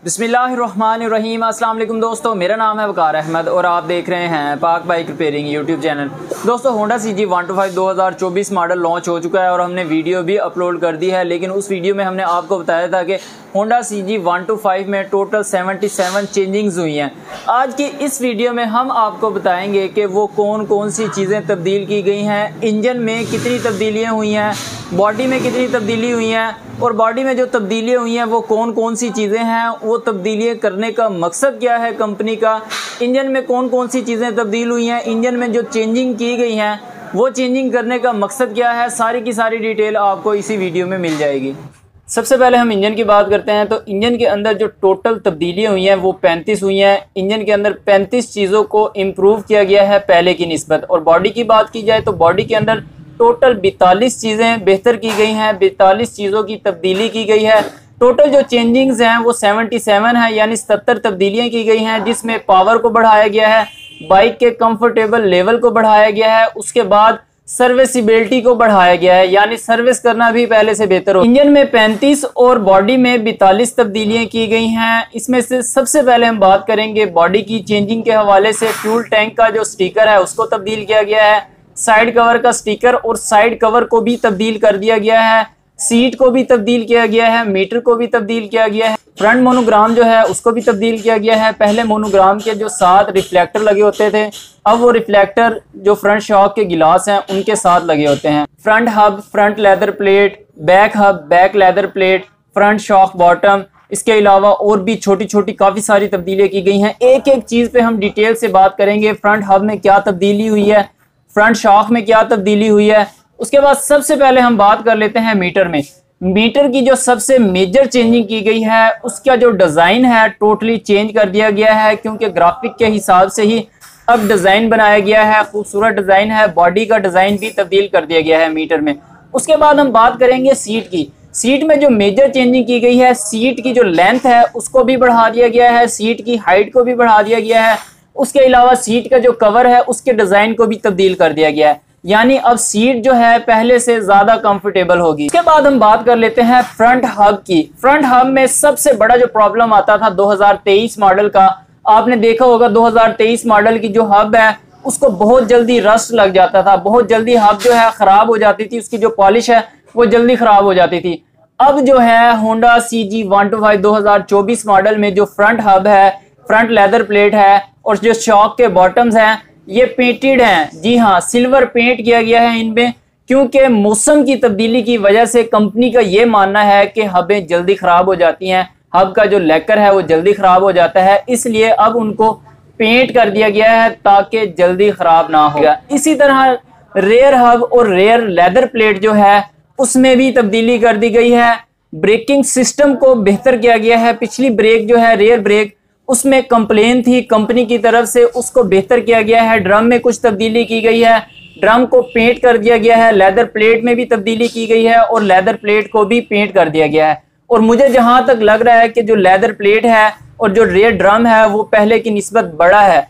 बिस्मिल्लाहिर्रहमानिर्रहीम। अस्सलाम वालेकुम दोस्तों, मेरा नाम है वकार अहमद और आप देख रहे हैं पाक बाइक रिपेयरिंग यूट्यूब चैनल। दोस्तों, होंडा CG 125 2024 मॉडल लॉन्च हो चुका है और हमने वीडियो भी अपलोड कर दी है। लेकिन उस वीडियो में हमने आपको बताया था कि होंडा CG 125 में टोटल 77 चेंजिंग्स हुई हैं। आज की इस वीडियो में हम आपको बताएंगे कि वो कौन कौन सी चीज़ें तब्दील की गई हैं, इंजन में कितनी तब्दीलियाँ हुई हैं, बॉडी में कितनी तब्दीली हुई हैं और बॉडी में जो तब्दीलियाँ हुई हैं वो कौन कौन सी चीज़ें हैं, वो तब्दीलियाँ करने का मकसद क्या है कंपनी का, इंजन में कौन कौन सी चीज़ें तब्दील हुई हैं, इंजन में जो चेंजिंग की गई हैं वो चेंजिंग करने का मकसद क्या है, सारी की सारी डिटेल आपको इसी वीडियो में मिल जाएगी। सबसे पहले हम इंजन की बात करते हैं तो इंजन के अंदर जो टोटल तब्दीलियाँ हुई हैं वो 35 हुई हैं। इंजन के अंदर 35 चीज़ों को इम्प्रूव किया गया है पहले की निस्बत। और बॉडी की बात की जाए तो बॉडी के अंदर टोटल 42 चीज़ें बेहतर की गई हैं, 42 चीज़ों की तब्दीली की गई है। टोटल जो चेंजिंग्स हैं वो 77 है, यानी 77 तब्दीलियाँ की गई हैं, जिसमें पावर को बढ़ाया गया है, बाइक के कंफर्टेबल लेवल को बढ़ाया गया है, उसके बाद सर्विसिबिलिटी को बढ़ाया गया है, यानी सर्विस करना भी पहले से बेहतर हो। इंजन में 35 और बॉडी में 42 तब्दीलियां की गई हैं। इसमें से सबसे पहले हम बात करेंगे बॉडी की चेंजिंग के हवाले से। फ्यूल टैंक का जो स्टिकर है उसको तब्दील किया गया है, साइड कवर का स्टिकर और साइड कवर को भी तब्दील कर दिया गया है, सीट को भी तब्दील किया गया है, मीटर को भी तब्दील किया गया है, फ्रंट मोनोग्राम जो है उसको भी तब्दील किया गया है। पहले मोनोग्राम के जो 7 रिफ्लेक्टर लगे होते थे, अब वो रिफ्लेक्टर जो फ्रंट शॉक के गिलास हैं उनके साथ लगे होते हैं। Front hub, front leather plate, back hub, back leather plate, front shock bottom, इसके अलावा और भी छोटी छोटी काफ़ी सारी तब्दीलियाँ की गई हैं। एक एक चीज़ पे हम डिटेल से बात करेंगे। फ्रंट हब में क्या तब्दीली हुई है, फ्रंट शॉक में क्या तब्दीली हुई है। उसके बाद सबसे पहले हम बात कर लेते हैं मीटर में। मीटर की जो सबसे मेजर चेंजिंग की गई है उसका जो डिज़ाइन है टोटली चेंज कर दिया गया है, क्योंकि ग्राफिक के हिसाब से ही अब डिज़ाइन बनाया गया है, खूबसूरत डिज़ाइन है। बॉडी का डिज़ाइन भी तब्दील कर दिया गया है मीटर में। उसके बाद हम बात करेंगे सीट की। सीट में जो मेजर चेंजिंग की गई है, सीट की जो लेंथ है उसको भी बढ़ा दिया गया है, सीट की हाइट को भी बढ़ा दिया गया है। उसके अलावा सीट का जो कवर है उसके डिज़ाइन को भी तब्दील कर दिया गया है, यानी अब सीट जो है पहले से ज़्यादा कंफर्टेबल होगी। इसके बाद हम बात कर लेते हैं फ्रंट हब की। फ्रंट हब में सबसे बड़ा जो प्रॉब्लम आता था 2023 मॉडल का, आपने देखा होगा 2023 मॉडल की जो हब है उसको बहुत जल्दी रस्ट लग जाता था, बहुत जल्दी हब जो है ख़राब हो जाती थी, उसकी जो पॉलिश है वो जल्दी ख़राब हो जाती थी। अब जो है होंडा CG 125 2024 मॉडल में जो फ्रंट हब है, फ्रंट लेदर प्लेट है और जो शॉक के बॉटम्स हैं ये पेंटेड हैं। जी हाँ, सिल्वर पेंट किया गया है इनमें, क्योंकि मौसम की तब्दीली की वजह से कंपनी का ये मानना है कि हबें जल्दी ख़राब हो जाती हैं, हब का जो लेकर है वो जल्दी ख़राब हो जाता है, इसलिए अब उनको पेंट कर दिया गया है ताकि जल्दी ख़राब ना हो। इसी तरह रेयर हब और रेयर लेदर प्लेट जो है उसमें भी तब्दीली कर दी गई है। ब्रेकिंग सिस्टम को बेहतर किया गया है। पिछली ब्रेक जो है रेयर ब्रेक, उसमें कंप्लेन थी कंपनी की तरफ से, उसको बेहतर किया गया है। ड्रम में कुछ तब्दीली की गई है, ड्रम को पेंट कर दिया गया है। लेदर प्लेट में भी तब्दीली की गई है और लेदर प्लेट को भी पेंट कर दिया गया है। और मुझे जहां तक लग रहा है कि जो लेदर प्लेट है और जो रेयर ड्रम है वो पहले की निस्बत बड़ा है,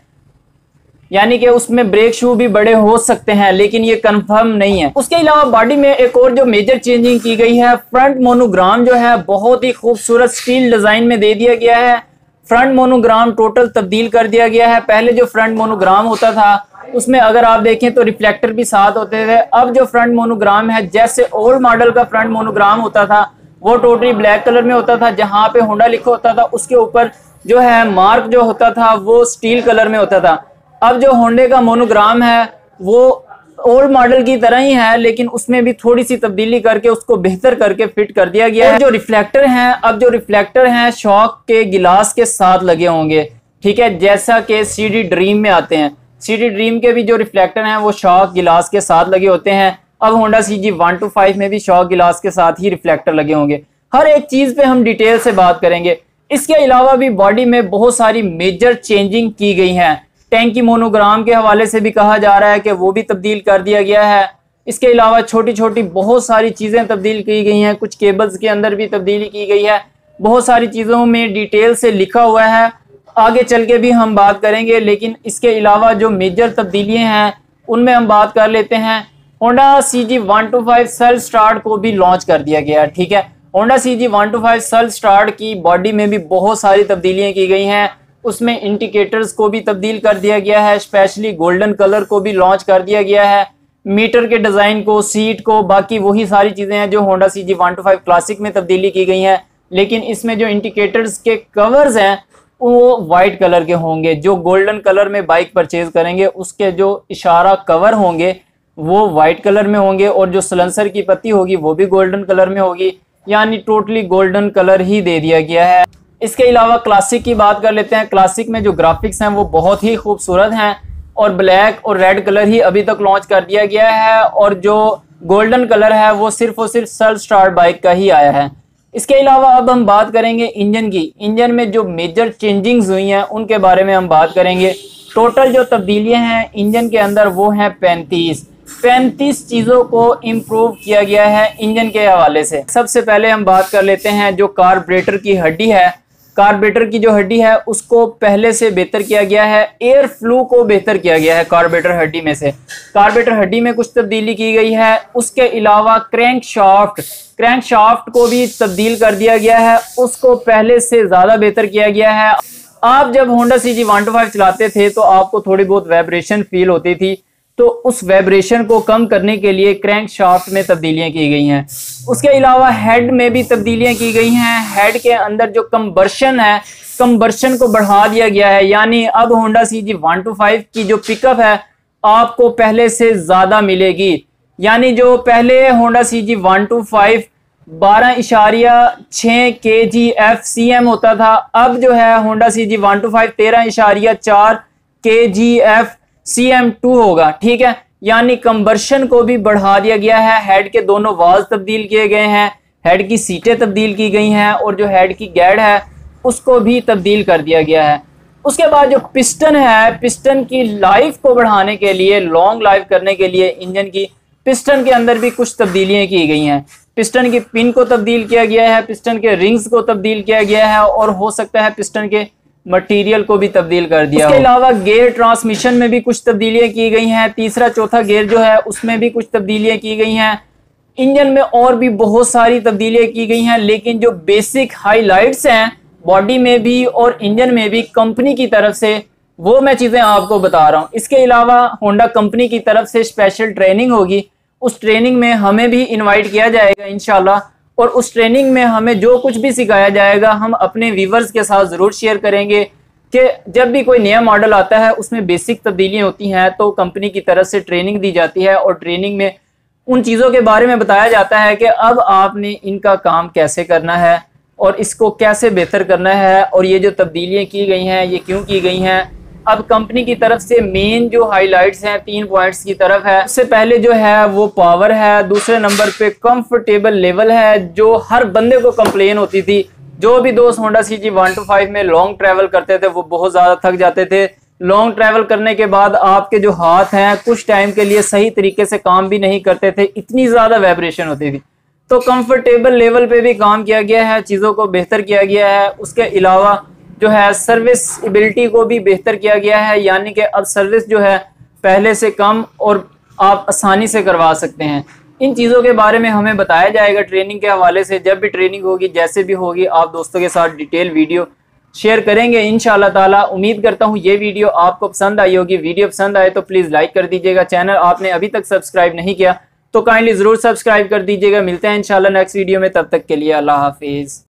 यानी कि उसमें ब्रेक शू भी बड़े हो सकते हैं, लेकिन ये कंफर्म नहीं है। उसके अलावा बॉडी में एक और जो मेजर चेंजिंग की गई है, फ्रंट मोनोग्राम जो है बहुत ही खूबसूरत स्टील डिजाइन में दे दिया गया है। फ्रंट मोनोग्राम टोटल तब्दील कर दिया गया है। पहले जो फ्रंट मोनोग्राम होता था उसमें अगर आप देखें तो रिफ्लेक्टर भी साथ होते थे। अब जो फ्रंट मोनोग्राम है, जैसे ओल्ड मॉडल का फ्रंट मोनोग्राम होता था वो टोटली ब्लैक कलर में होता था, जहां पे होंडा लिखा होता था उसके ऊपर जो है मार्क जो होता था वो स्टील कलर में होता था। अब जो होंडे का मोनोग्राम है वो ओल्ड मॉडल की तरह ही है, लेकिन उसमें भी थोड़ी सी तब्दीली करके उसको बेहतर करके फिट कर दिया गया है। जो रिफ्लेक्टर हैं, अब जो रिफ्लेक्टर हैं शॉक के गिलास के साथ लगे होंगे, ठीक है, जैसा कि CD ड्रीम में आते हैं। CD ड्रीम के भी जो रिफ्लेक्टर हैं वो शॉक गिलास के साथ लगे होते हैं। अब होंडा CG 125 में भी शॉक गिलास के साथ ही रिफ्लेक्टर लगे होंगे। हर एक चीज़ पे हम डिटेल से बात करेंगे। इसके अलावा भी बॉडी में बहुत सारी मेजर चेंजिंग की गई हैं। टैंकी मोनोग्राम के हवाले से भी कहा जा रहा है कि वो भी तब्दील कर दिया गया है। इसके अलावा छोटी छोटी बहुत सारी चीज़ें तब्दील की गई हैं, कुछ केबल्स के अंदर भी तब्दीली की गई है। बहुत सारी चीज़ों में डिटेल से लिखा हुआ है, आगे चल के भी हम बात करेंगे। लेकिन इसके अलावा जो मेजर तब्दीलियाँ हैं उनमें हम बात कर लेते हैं। होंडा CG 125 सेल्फ स्टार्ट को भी लॉन्च कर दिया गया, ठीक है। होंडा CG 125 सेल्फ स्टार्ट की बॉडी में भी बहुत सारी तब्दीलियां की गई हैं। उसमें इंडिकेटर्स को भी तब्दील कर दिया गया है, स्पेशली गोल्डन कलर को भी लॉन्च कर दिया गया है, मीटर के डिज़ाइन को, सीट को, बाकी वही सारी चीज़ें हैं जो होंडा CG 125 क्लासिक में तब्दीली की गई हैं। लेकिन इसमें जो इंडिकेटर्स के कवर्स हैं वो वाइट कलर के होंगे। जो गोल्डन कलर में बाइक परचेज करेंगे उसके जो इशारा कवर होंगे वो वाइट कलर में होंगे और जो सलेंसर की पत्ती होगी वो भी गोल्डन कलर में होगी, यानी टोटली गोल्डन कलर ही दे दिया गया है। इसके अलावा क्लासिक की बात कर लेते हैं। क्लासिक में जो ग्राफिक्स हैं वो बहुत ही खूबसूरत हैं और ब्लैक और रेड कलर ही अभी तक लॉन्च कर दिया गया है और जो गोल्डन कलर है वो सिर्फ और सिर्फ सेल्फ स्टार्ट बाइक का ही आया है। इसके अलावा अब हम बात करेंगे इंजन की। इंजन में जो मेजर चेंजिंग्स हुई हैं उनके बारे में हम बात करेंगे। टोटल जो तब्दीलियां हैं इंजन के अंदर वो हैं 35 चीज़ों को इम्प्रूव किया गया है इंजन के हवाले से। सबसे पहले हम बात कर लेते हैं जो कार्बोरेटर की हड्डी है। कार्बोरेटर की जो हड्डी है उसको पहले से बेहतर किया गया है, एयर फ्लो को बेहतर किया गया है कार्बोरेटर हड्डी में से। कार्बोरेटर हड्डी में कुछ तब्दीली की गई है। उसके अलावा क्रैंक शाफ्ट को भी तब्दील कर दिया गया है, उसको पहले से ज़्यादा बेहतर किया गया है। आप जब होंडा CG 125 चलाते थे तो आपको थोड़ी बहुत वाइब्रेशन फील होती थी, तो उस वाइब्रेशन को कम करने के लिए क्रैंक शाफ्ट में तब्दीलियां की गई हैं। उसके अलावा हेड में भी तब्दीलियां की गई हैं। हेड के अंदर जो कंबर्शन है, कंबर्शन को बढ़ा दिया गया है, यानी अब होंडा CG 125 की जो पिकअप है आपको पहले से ज़्यादा मिलेगी। यानी जो पहले होंडा CG 125 12.6 kgf/cm होता था, अब जो है होंडा CG 125 13.4 kgf/cm2 होगा। ठीक है, यानी कंबर्शन को भी बढ़ा दिया गया है। हेड के दोनों वाल्व तब्दील किए गए हैं, हेड की सीटें तब्दील की गई हैं और जो हेड की गैड है उसको भी तब्दील कर दिया गया है। उसके बाद जो पिस्टन है, पिस्टन की लाइफ को बढ़ाने के लिए, लॉन्ग लाइफ करने के लिए इंजन की पिस्टन के अंदर भी कुछ तब्दीलियां की गई हैं। पिस्टन की पिन को तब्दील किया गया है, पिस्टन के रिंग्स को तब्दील किया गया है और हो सकता है पिस्टन के मटेरियल को भी तब्दील कर दिया। इसके अलावा गियर ट्रांसमिशन में भी कुछ तब्दीलियां की गई हैं। तीसरा चौथा गियर जो है उसमें भी कुछ तब्दीलियां की गई हैं। इंजन में और भी बहुत सारी तब्दीलियां की गई हैं, लेकिन जो बेसिक हाईलाइट्स हैं बॉडी में भी और इंजन में भी कंपनी की तरफ से, वो मैं चीज़ें आपको बता रहा हूँ। इसके अलावा होंडा कंपनी की तरफ से स्पेशल ट्रेनिंग होगी, उस ट्रेनिंग में हमें भी इनवाइट किया जाएगा इंशाल्लाह, और उस ट्रेनिंग में हमें जो कुछ भी सिखाया जाएगा हम अपने व्यूवर्स के साथ ज़रूर शेयर करेंगे कि जब भी कोई नया मॉडल आता है उसमें बेसिक तब्दीलियाँ होती हैं तो कंपनी की तरफ से ट्रेनिंग दी जाती है और ट्रेनिंग में उन चीज़ों के बारे में बताया जाता है कि अब आपने इनका काम कैसे करना है और इसको कैसे बेहतर करना है और ये जो तब्दीलियाँ की गई हैं ये क्यों की गई हैं। अब कंपनी की तरफ से मेन जो हाइलाइट्स हैं 3 पॉइंट्स की तरफ है। सबसे पहले जो है वो पावर है, दूसरे नंबर पे कंफर्टेबल लेवल है, जो हर बंदे को कंप्लेन होती थी। जो भी दोस्त होंडा CG 125 में लॉन्ग ट्रैवल करते थे वो बहुत ज़्यादा थक जाते थे। लॉन्ग ट्रैवल करने के बाद आपके जो हाथ हैं कुछ टाइम के लिए सही तरीके से काम भी नहीं करते थे, इतनी ज़्यादा वाइब्रेशन होती थी। तो कंफर्टेबल लेवल पे भी काम किया गया है, चीज़ों को बेहतर किया गया है। उसके अलावा जो है सर्विसबिलिटी को भी बेहतर किया गया है, यानी कि अब सर्विस जो है पहले से कम और आप आसानी से करवा सकते हैं। इन चीज़ों के बारे में हमें बताया जाएगा ट्रेनिंग के हवाले से। जब भी ट्रेनिंग होगी, जैसे भी होगी, आप दोस्तों के साथ डिटेल वीडियो शेयर करेंगे इंशाल्लाह ताला। उम्मीद करता हूँ ये वीडियो आपको पसंद आई होगी। वीडियो पसंद आए तो प्लीज़ लाइक कर दीजिएगा। चैनल आपने अभी तक सब्सक्राइब नहीं किया तो काइंडली ज़रूर सब्सक्राइब कर दीजिएगा। मिलते हैं इंशाल्लाह नेक्स्ट वीडियो में, तब तक के लिए अल्लाह हाफिज़।